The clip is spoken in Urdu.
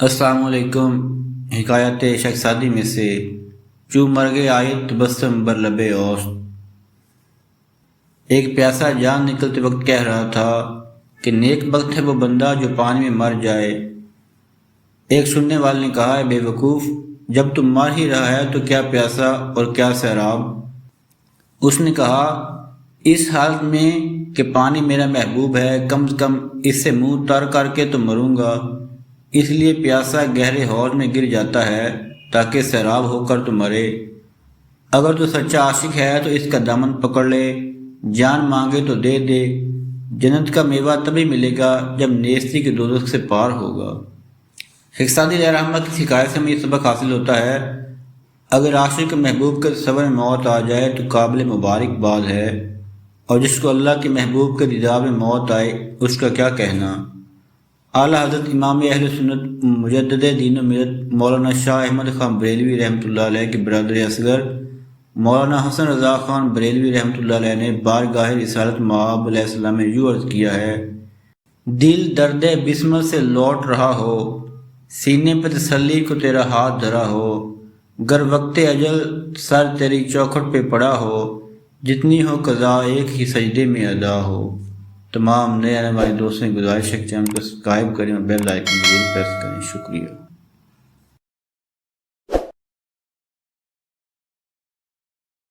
السلام علیکم۔ حکایت شخصادی میں سے چو مرگے آیت تبسم بر لب اوست۔ ایک پیاسا جان نکلتے وقت کہہ رہا تھا کہ نیک بخت ہے وہ بندہ جو پانی میں مر جائے۔ ایک سننے والے نے کہا، بے وقوف، جب تم مر ہی رہا ہے تو کیا پیاسا اور کیا سیراب؟ اس نے کہا، اس حالت میں کہ پانی میرا محبوب ہے، کم از کم اس سے منہ تر کر کے تو مروں گا۔ اس لیے پیاسا گہرے حوض میں گر جاتا ہے تاکہ سیراب ہو کر تو مرے۔ اگر تو سچا عاشق ہے تو اس کا دامن پکڑ لے، جان مانگے تو دے دے۔ جنت کا میوہ تبھی ملے گا جب نیستی کے دوزخ سے پار ہوگا۔ شخصادی علیہ رحمہ کی حکایت سے ہمیں یہ سبق حاصل ہوتا ہے، اگر عاشق محبوب کے تصور میں موت آ جائے تو قابل مبارک باد ہے، اور جس کو اللہ کے محبوب کے دیدار میں موت آئے اس کا کیا کہنا۔ اعلیٰ حضرت امام اہل سنت مجدد دین و ملت مولانا شاہ احمد خان بریلوی رحمۃ اللہ علیہ کے برادر اصغر مولانا حسن رضا خان بریلوی رحمۃ اللہ علیہ نے بارگاہ رسالت مآب علیہ السلام میں یوں عرض کیا ہے، دل درد بسمت سے لوٹ رہا ہو، سینے پہ تسلی کو تیرا ہاتھ دھرا ہو، گر وقت اجل سر تیری چوکھٹ پہ پڑا ہو، جتنی ہو قضا ایک ہی سجدے میں ادا ہو۔ تمام نئے آنے والے دوستوں کی گزارش ہے کہ چینل کو سبسکرائب کریں اور بیل آئیکن ضرور پریس کریں۔ شکریہ۔